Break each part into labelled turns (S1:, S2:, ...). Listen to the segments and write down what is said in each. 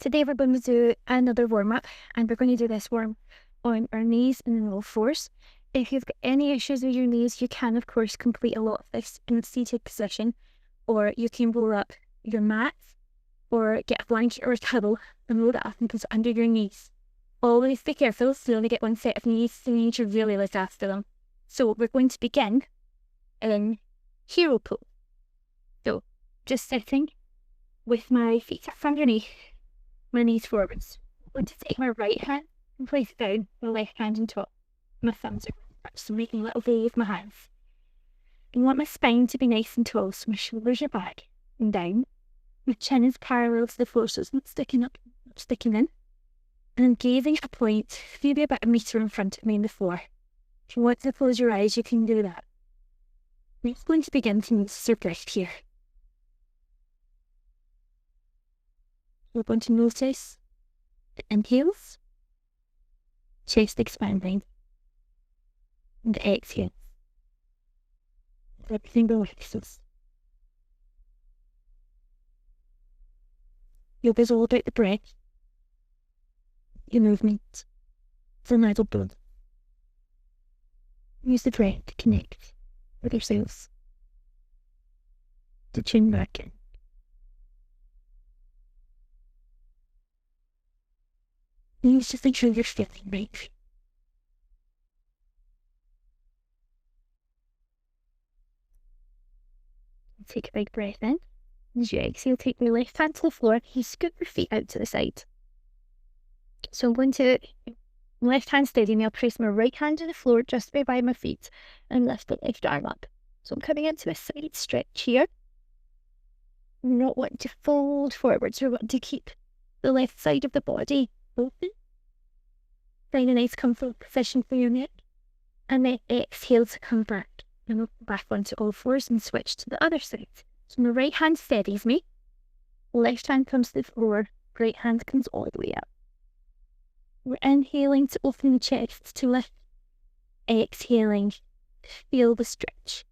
S1: Today we're going to do another warm-up, and we're going to do this warm on our knees and then all fours. If you've got any issues with your knees, you can of course complete a lot of this in a seated position, or you can roll up your mat or get a blanket or a towel and roll it up and put it under your knees. Always be careful, so you only get one set of knees, so you need to really look after them. So we're going to begin in hero pose. So just sitting with my feet up underneath, my knees forwards. I'm going to take my right hand and place it down, my left hand on top. My thumbs are touched, so making a little V with my hands. I want my spine to be nice and tall, so my shoulders are back and down. My chin is parallel to the floor, so it's not sticking up, not sticking in. And I'm gazing at a point, maybe about a metre in front of me on the floor. If you want to close your eyes, you can do that. I'm just going to begin to notice your breath here. We're going to notice the inhales, chest expanding, and the exhales. Everything relaxes. Yoga is all about the breath, your movement, the idle blood. Use the breath to connect with yourselves, to tune back in. You just make sure you're feeling right. Take a big breath in. As you exhale, take your left hand to the floor. You scoop your feet out to the side. So I'm going to left hand steady, and I'll place my right hand to the floor just by my feet and lift the left arm up. So I'm coming into a side stretch here. I'm not wanting to fold forwards. We're wanting to keep the left side of the body open. Find a nice comfortable position for your neck. And then exhale to come back. And we'll go back onto all fours and switch to the other side. So my right hand steadies me. Left hand comes to the floor. Right hand comes all the way up. We're inhaling to open the chest to lift. Exhaling to feel the stretch.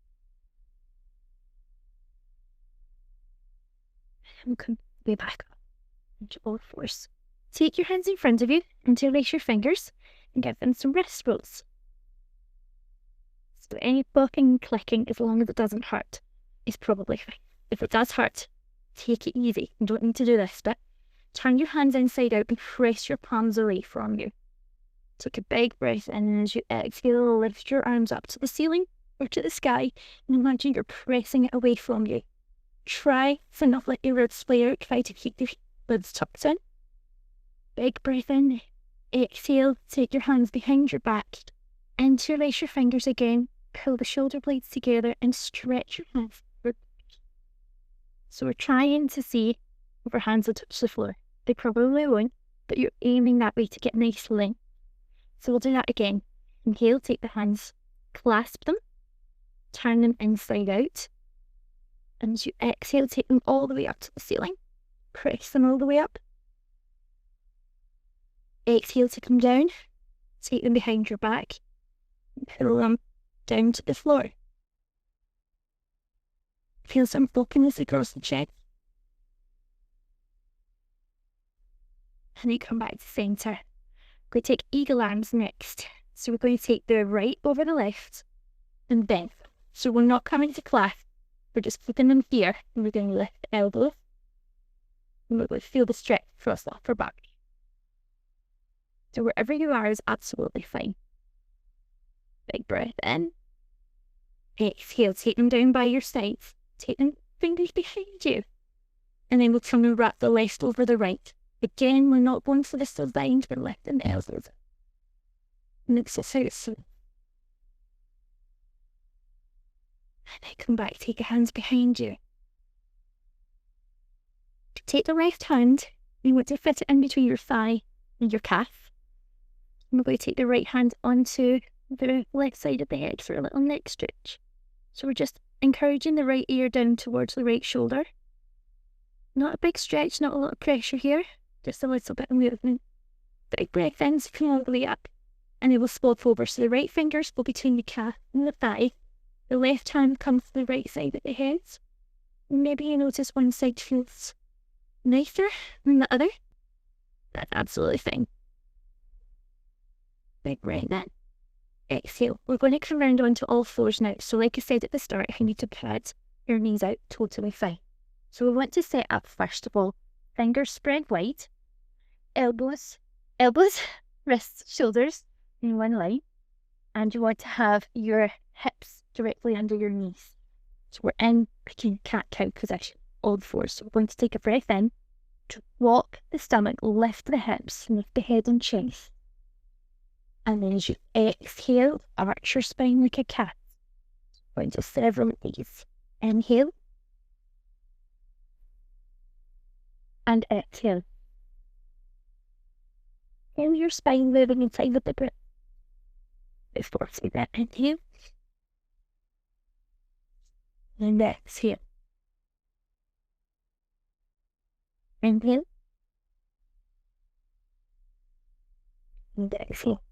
S1: And come way back up into all fours. Take your hands in front of you, interlace your fingers, and give them some wrist rolls. So any bucking and clicking, as long as it doesn't hurt, is probably fine. If it does hurt, take it easy. You don't need to do this bit. Turn your hands inside out and press your palms away from you. Take a big breath in, and as you exhale, lift your arms up to the ceiling or to the sky, and imagine you're pressing it away from you. Try to not let your ribs splay out. Try to keep your ribs tucked in. Big breath in. Exhale, take your hands behind your back. Interlace your fingers again. Pull the shoulder blades together and stretch your hands forward. So we're trying to see if our hands will touch the floor. They probably won't, but you're aiming that way to get nice length. So we'll do that again. Inhale, take the hands, clasp them, turn them inside out. And as you exhale, take them all the way up to the ceiling. Press them all the way up. Exhale to come down. Take them behind your back. And pull them down to the floor. Feel some openness across the chest. And you come back to centre. We're going to take eagle arms next. So we're going to take the right over the left and bend. So we're not coming to clasp. We're just keeping them here. And we're going to lift the elbows. And we're going to feel the stretch across the upper back. So wherever you are is absolutely fine. Big breath in. Exhale, take them down by your sides. Take them fingers behind you. And then we'll come and wrap the left over the right. Again, we're not going for the side, we're lifting the elbows. And exercise. And then come back, take your hands behind you. Take the left hand, you want to fit it in between your thigh and your calf. And we're going to take the right hand onto the left side of the head for a little neck stretch. So we're just encouraging the right ear down towards the right shoulder. Not a big stretch, not a lot of pressure here, just a little bit of movement. Big breath in, feel all the way up, and it will swap over. So the right fingers go between the calf and the thigh. The left hand comes to the right side of the head. Maybe you notice one side feels nicer than the other. That's absolutely fine. Big breath in. Exhale. We're going to come round onto all fours now. So like I said at the start, if you need to pad your knees out, totally fine. So we want to set up, first of all, fingers spread wide, elbows, wrists, shoulders in one line. And you want to have your hips directly under your knees. So we're in picking cat-cow position, all fours. So we're going to take a breath in, drop the stomach, lift the hips, lift the head and chest. And then as you exhale, arch your spine like a cat. Go into several of these. Inhale. And exhale. Feel your spine moving inside of the breath. Before we that, inhale. And exhale. Inhale. And exhale.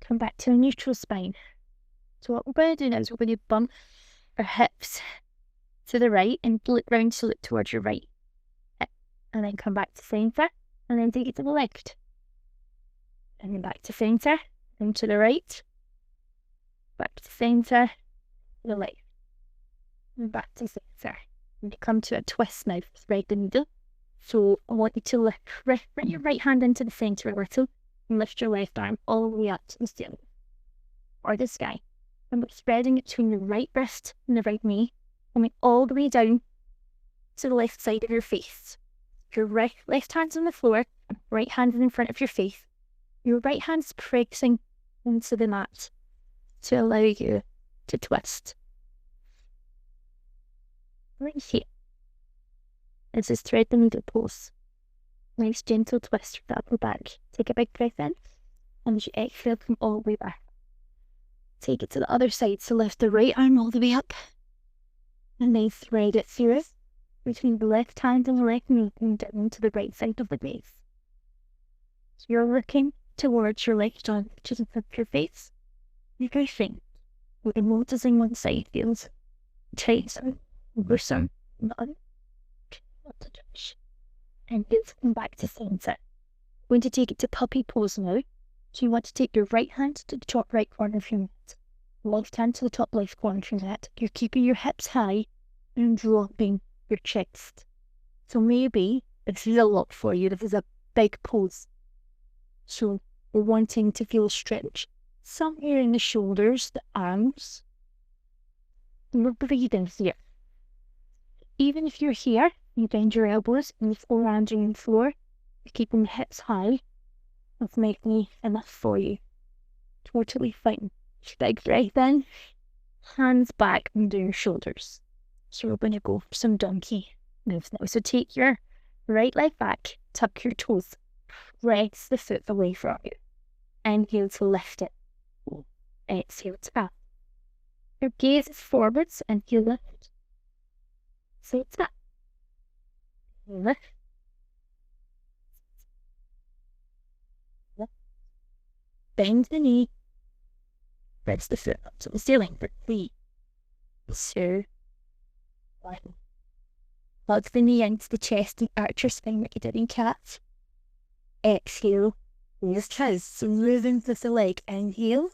S1: Come back to a neutral spine. So what we're going to do now is we're going to bump our hips to the right and look round to look towards your right hip. And then come back to centre and then take it to the left. And then back to centre, then to the right, back to centre, to the left, and back to centre. And you come to a twist now, thread the needle. So I want you to lift, bring your right hand into the centre a little and lift your left arm all the way up to the ceiling or the sky. And we're spreading it between your right wrist and the right knee, coming all the way down to the left side of your face. Your left hand's on the floor, right hand in front of your face. Your right hand's pressing into the mat to allow you to twist. Right here. This is thread the needle pose. Nice gentle twist for the upper back. Take a big breath in, and as you exhale, come all the way back. Take it to the other side, so lift the right arm all the way up, and then thread it through between the left hand and the left knee and down to the right side of the base. So you're looking towards your left arm, which is in front of your face. You're breathing. We're noticing one side feels tighter, worser than the other. Not to touch. And it's come back to centre. We're going to take it to puppy pose now. So you want to take your right hand to the top right corner of your mat, left hand to the top left corner of your mat. You're keeping your hips high and dropping your chest. So maybe this is a lot for you. This is a big pose. So we're wanting to feel stretch somewhere in the shoulders, the arms. And we're breathing here. Even if you're here, you bend your elbows and your forearms on the floor. You're keeping the hips high. That's making enough for you. Totally fine. Big breath in. Hands back under your shoulders. So we're going to go for some donkey moves now. So take your right leg back, tuck your toes, press the foot away from you. Inhale to lift it. Exhale to up. Your gaze is forwards and you lift. So it's up. Lift. Lift. Bend the knee. Press the foot up to the ceiling for 3, 2, 1. Plug the knee into the chest and arch your spine like you did in cat. Exhale. Raise chest. So moving with the leg. Inhale.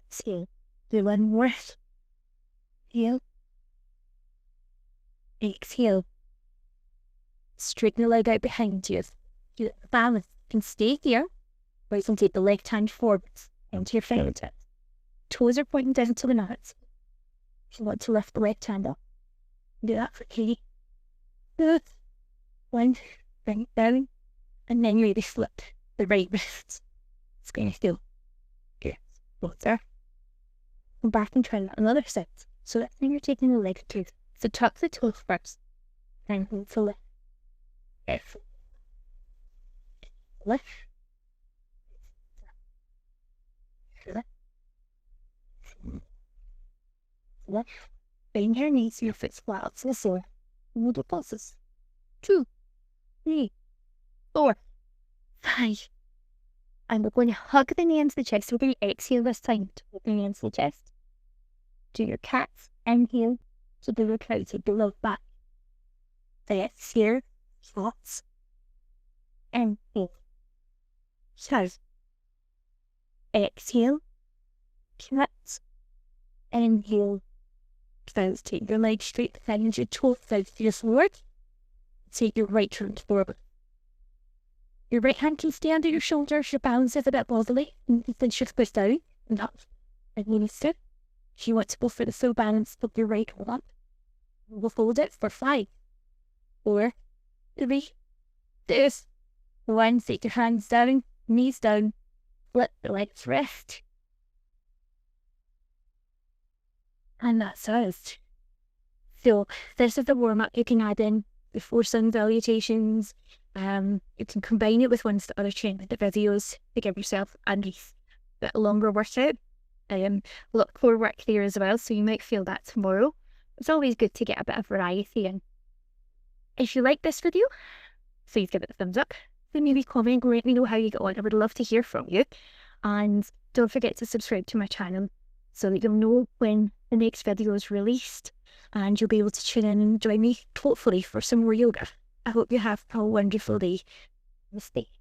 S1: Exhale. Do one more. Inhale. Exhale. Straighten the leg out behind you. Do the balance. You can stay here, or you can take the left hand forwards into your fingertips. Toes are pointing down to the mat. If you want to lift the left hand up, do that for 3, 2, 1. Bring it down, and then you really slip the right wrist. It's going to feel good. There. Come back and try that another set. So that's when you're taking the leg through. So tuck the toes first, then hold to lift. Lift. Lift. Lift. Lift. Bend your knees so your foot's flat up to the floor. Hold pulses. 2, 3, 4, 5. And we're going to hug the knee into the chest. We're going to exhale this time. Hug the knee into the chest. Do your cats. Inhale. So then we're trying to take the load back. Exhale, thoughts, and hold. So, exhale, cat, and inhale. Bounce, take your legs straight behind your toes, bounce to your forward. Take your right turn forward. Your right hand can stay under your shoulders, your balance is a bit wobbly, and then shift goes down and up and release it. If you want to go for the full balance, put your right arm up. We'll hold it for 5, 4, 3, 2, 1. Take your hands down, knees down, let the legs rest. And that's us. So this is the warm-up you can add in before sun salutations. You can combine it with ones that are trained with the videos to give yourself a nice bit longer workout. A lot of core work there as well, so you might feel that tomorrow. It's always good to get a bit of variety in. If you like this video, please give it a thumbs up. Then maybe comment and let me know how you get on. I would love to hear from you. And don't forget to subscribe to my channel so that you'll know when the next video is released, and you'll be able to tune in and join me, hopefully, for some more yoga. I hope you have a wonderful day. Namaste.